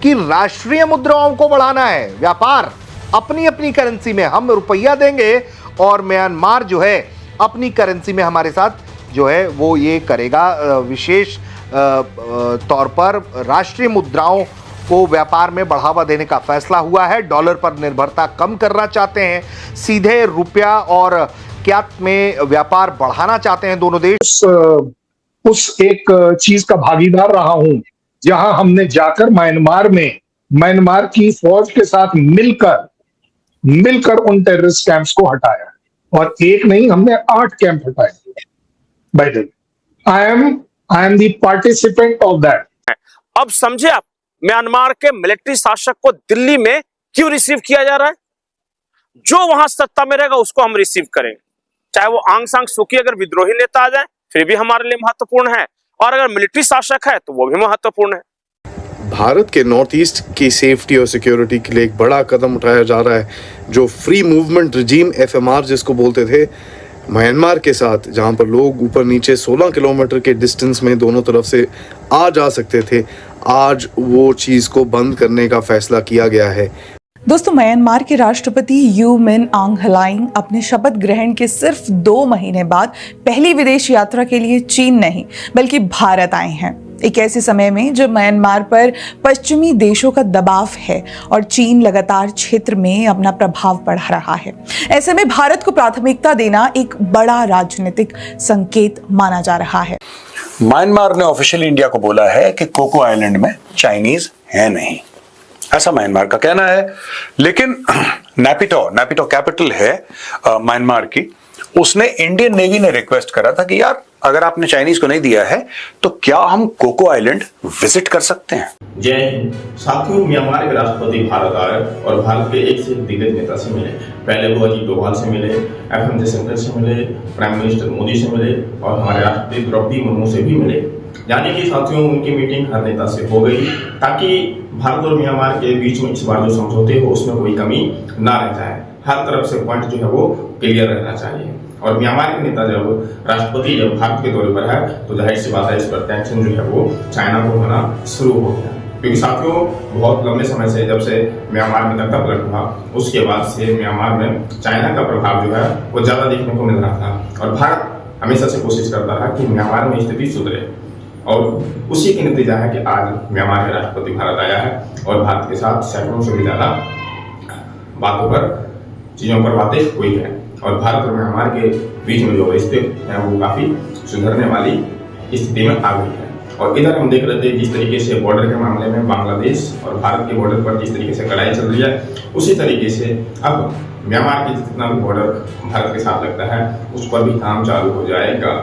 कि राष्ट्रीय मुद्राओं को बढ़ाना है, व्यापार अपनी अपनी करेंसी में, हम रुपया देंगे और म्यांमार जो है अपनी करेंसी में हमारे साथ जो है वो ये करेगा। विशेष तौर पर राष्ट्रीय मुद्राओं को व्यापार में बढ़ावा देने का फैसला हुआ है। डॉलर पर निर्भरता कम करना चाहते हैं, सीधे रुपया और क्यात में व्यापार बढ़ाना चाहते हैं दोनों देश। उस एक चीज का भागीदार रहा हूं जहां हमने जाकर म्यांमार की फौज के साथ मिलकर उन टेररिस्ट कैंप्स को हटाया, और एक नहीं, हमने 8 कैंप हटाए। By the way, I am the participant of that. अब समझे आप म्यांमार के मिलिट्री शासक को दिल्ली में क्यों रिसीव किया जा रहा है? जो वहां सत्ता में रहेगा उसको हम रिसीव करेंगे, चाहे वो आंग सान सू की अगर विद्रोही नेता आ जाए फिर भी हमारे लिए महत्वपूर्ण है, और अगर मिलिट्री शासक है तो वो भी महत्वपूर्ण है। भारत के नॉर्थ ईस्ट की सेफ्टी और सिक्योरिटी के लिए एक बड़ा कदम उठाया जा रहा है। जो फ्री मूवमेंट रिजीम FMR जिसको बोलते थे, म्यांमार के साथ जहां पर लोग ऊपर नीचे 16 किलोमीटर के डिस्टेंस में दोनों तरफ से आ जा सकते थे, आज वो चीज़ को बंद करने का फैसला किया गया है। दोस्तों, म्यांमार के राष्ट्रपति यू मिन आंग हलाइंग अपने शपथ ग्रहण के सिर्फ 2 महीने बाद पहली विदेश यात्रा के लिए चीन नहीं बल्कि भारत आए हैं। एक ऐसे समय में जब म्यांमार पर पश्चिमी देशों का दबाव है और चीन लगातार क्षेत्र में अपना प्रभाव बढ़ा रहा है। ऐसे में भारत को प्राथमिकता देना एक बड़ा राजनीतिक संकेत माना जा रहा है। म्यांमार ने ऑफिशियली इंडिया को बोला है कि कोको आइलैंड में चाइनीज है नहीं, ऐसा म्यांमार का कहना है। लेकिन नैपिटो कैपिटल है म्यांमार की, उसने इंडियन नेवी ने रिक्वेस्ट करा था कि यार अगर आपने चाइनीज को नहीं दिया है तो क्या हम कोको आइलैंड विजिट कर सकते हैं। जय हिंद साथियों, म्यांमार के राष्ट्रपति भारत आए और भारत के एक से दिग्गज नेता से मिले। पहले वो अजीत डोभाल से मिले, FM जयशंकर से मिले, प्राइम मिनिस्टर मोदी से मिले और हमारे राष्ट्रपति द्रौपदी मुर्मू से भी मिले। यानी कि साथियों उनकी मीटिंग हर नेता से हो गई ताकि भारत और म्यांमार के बीच में इस बार जो समझौते हो उसमें कोई कमी ना रह जाए। हर तरफ से पॉइंट जो है वो क्लियर रहना चाहिए। और म्यांमार के नेता जब राष्ट्रपति जब भारत के दौरे पर है तो जाहिर सी बात है इस पर टेंशन जो है वो चाइना को होना शुरू हो गया, क्योंकि साथियों बहुत लंबे समय से जब से म्यांमार में तख्ता पलट हुआ उसके बाद से म्यांमार में चाइना का प्रभाव जो है वो ज्यादा देखने को मिल रहा था। और भारत हमेशा से कोशिश करता रहा कि म्यांमार में स्थिति सुधरे, और उसी की नतीजा है कि आज म्यांमार के राष्ट्रपति भारत आया है और भारत के साथ सैकड़ों से भी ज्यादा बातों पर चीजों पर बातें हुई है। और भारत और म्यांमार के बीच में जो रिश्ते हैं वो काफी सुधरने वाली स्थिति में आ गई है। और इधर हम देख रहे थे जिस तरीके से बॉर्डर के मामले में बांग्लादेश और भारत के बॉर्डर पर जिस तरीके से लड़ाई चल रही है, उसी तरीके से अब म्यांमार की जितना भी बॉर्डर भारत के साथ लगता है उस पर भी काम चालू हो जाएगा।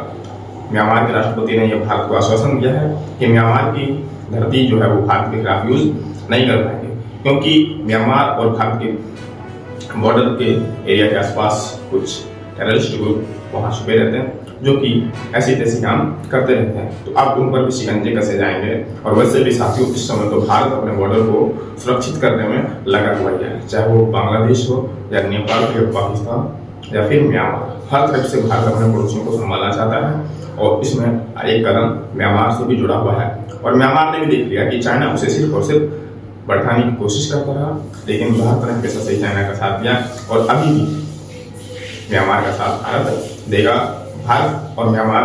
म्यांमार के राष्ट्रपति ने यह भारत को आश्वासन दिया है कि म्यांमार की धरती जो है वो भारत के खिलाफ यूज नहीं कर पाएंगे, क्योंकि म्यांमार और भारत के बॉर्डर के एरिया के आसपास कुछ टेररिस्ट ग्रुप वहां छुपे रहते हैं जो कि ऐसे तैसे काम करते रहते हैं। तो अब उन पर भी शिकंजे कसे जाएंगे। और वैसे भी साथियों इस समय तो भारत अपने बॉर्डर को सुरक्षित करने में लगा हुआ है, चाहे वो बांग्लादेश हो या नेपाल या पाकिस्तान या फिर म्यांमार, हर तरफ से भारत अपने पड़ोसियों को संभालना चाहता है। और इसमें एक कदम म्यांमार से भी जुड़ा हुआ है। और म्यांमार ने भी देख लिया कि चाइना उसे सिर्फ और सिर्फ बढ़ाने की कोशिश करता रहा, लेकिन हर तरह के से चाइना का साथ दिया और अभी भी म्यांमार का साथ भारत देगा। भारत और म्यांमार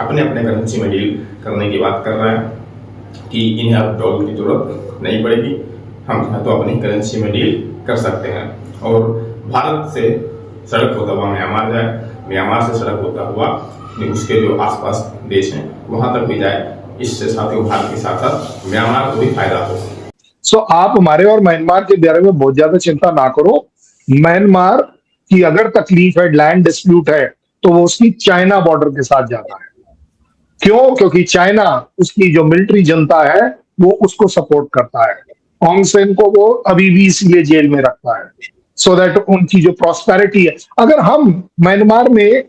अपने अपने करेंसी में डील करने की बात कर रहा है कि इन्हें अब डॉलर की जरूरत नहीं पड़ेगी, हम तो अपनी करेंसी में डील कर सकते हैं। और भारत से सड़क होता हुआ म्यांमार जाए, म्यांमार से सड़क होता हुआ उसके जो आसपास देश हैं वहां तक भी जाए। इससे साथियों भारत के साथ साथ म्यांमार को भी फायदा हो। सो आप हमारे और म्यांमार के बारे में बहुत ज्यादा चिंता ना करो। म्यांमार की अगर तकलीफ है, लैंड डिस्प्यूट है, तो वो उसकी चाइना बॉर्डर के साथ जाता है। क्यों? क्योंकि चाइना उसकी जो मिलिट्री जनता है वो उसको सपोर्ट करता है। ऑंग सैन को वो अभी भी इसलिए जेल में रखता है, सो दैट उनकी जो प्रॉस्पेरिटी है। अगर हम म्यांमार में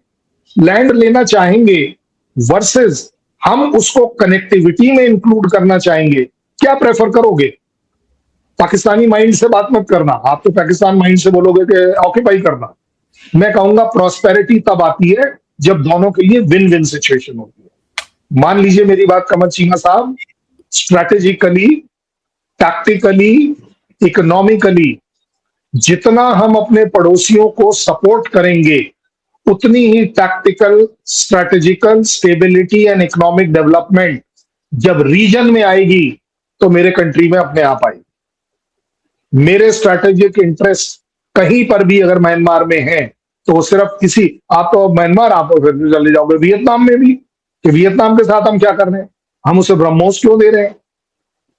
लैंड लेना चाहेंगे वर्सेस हम उसको कनेक्टिविटी में इंक्लूड करना चाहेंगे, क्या प्रेफर करोगे? पाकिस्तानी माइंड से बात मत करना, आप तो पाकिस्तान माइंड से बोलोगे कि ऑक्यूपाई करना। मैं कहूंगा प्रॉस्पेरिटी तब आती है जब दोनों के लिए विन विन सिचुएशन होती है। मान लीजिए मेरी बात कमर चीमा साहब, स्ट्रैटेजिकली टैक्टिकली, इकोनॉमिकली जितना हम अपने पड़ोसियों को सपोर्ट करेंगे, उतनी ही tactical, strategical stability and economic development जब रीजन में आएगी तो मेरे कंट्री में अपने आप आएगी। मेरे स्ट्रेटेजिक इंटरेस्ट कहीं पर भी अगर म्यांमार में है तो वो सिर्फ किसी, आप तो म्यांमार, आप फिर चले जाओगे वियतनाम में भी, कि वियतनाम के साथ हम क्या कर रहे हैं, हम उसे ब्रह्मोस क्यों दे रहे हैं।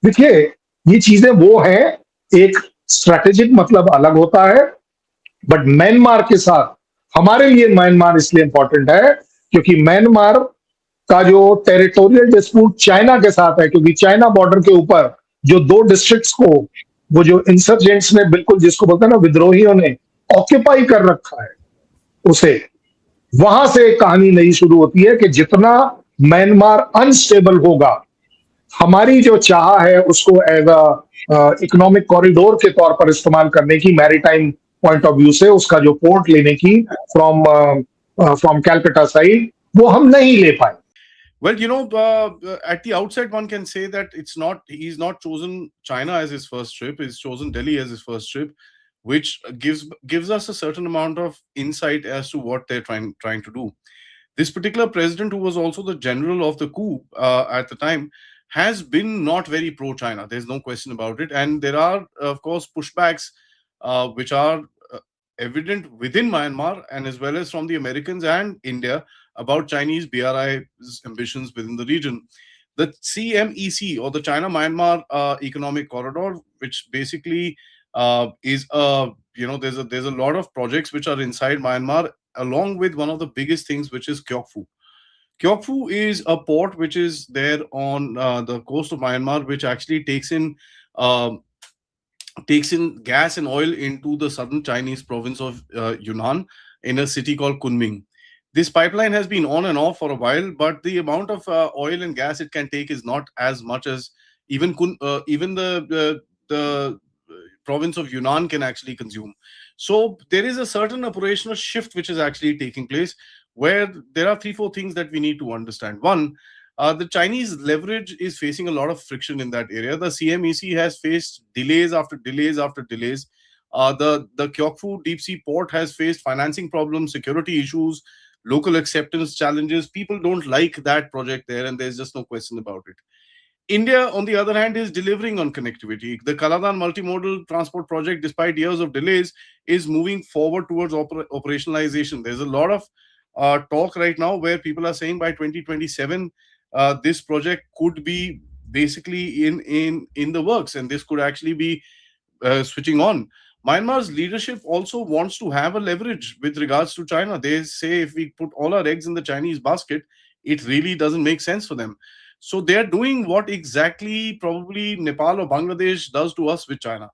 देखिए, ये चीजें वो हैं, एक स्ट्रेटेजिक मतलब अलग होता है, बट म्यांमार के साथ हमारे लिए म्यांमार इसलिए इंपॉर्टेंट है क्योंकि म्यांमार का जो टेरिटोरियल डिस्प्यूट चाइना के साथ है, क्योंकि चाइना बॉर्डर के ऊपर जो 2 डिस्ट्रिक्ट्स को वो जो इंसर्जेंट्स ने, बिल्कुल जिसको बोलते हैं ना विद्रोहियों ने ऑक्यूपाई कर रखा है, उसे वहां से एक कहानी नई शुरू होती है कि जितना म्यांमार अनस्टेबल होगा, हमारी जो चाह है उसको एज अ इकोनॉमिक कॉरिडोर के तौर पर इस्तेमाल करने की, मैरीटाइम पॉइंट ऑफ व्यू से उसका जो पोर्ट लेने की फ्रॉम कैलकाटा साइड, वो हम नहीं ले पाए। Well, at the outset, one can say that he's not chosen China as his first trip. He's chosen Delhi as his first trip, which gives us a certain amount of insight as to what they're trying to do. This particular president, who was also the general of the coup at the time, has been not very pro-China. There's no question about it. And there are, of course, pushbacks which are evident within Myanmar and as well as from the Americans and India about Chinese BRI's ambitions within the region. The CMEC, or the China-Myanmar Economic Corridor, which basically is there's a lot of projects which are inside Myanmar, along with one of the biggest things, which is Kyeokphu. Kyeokphu is a port which is there on the coast of Myanmar, which actually takes in gas and oil into the southern Chinese province of Yunnan in a city called Kunming. This pipeline has been on and off for a while, but the amount of oil and gas it can take is not as much as even the province of Yunnan can actually consume. So there is a certain operational shift which is actually taking place, where there are 3-4 things that we need to understand. One, the Chinese leverage is facing a lot of friction in that area. The CMEC has faced delays after delays after delays. The Kyeokphu deep sea port has faced financing problems, security issues, local acceptance challenges. People don't like that project there, and there's just no question about it. India, on the other hand, is delivering on connectivity. The Kaladan multimodal transport project, despite years of delays, is moving forward towards operationalization. There's a lot of talk right now where people are saying by 2027, this project could be basically in the works, and this could actually be switching on. Myanmar's leadership also wants to have a leverage with regards to China. They say if we put all our eggs in the Chinese basket, it really doesn't make sense for them. So they're doing what exactly probably Nepal or Bangladesh does to us with China.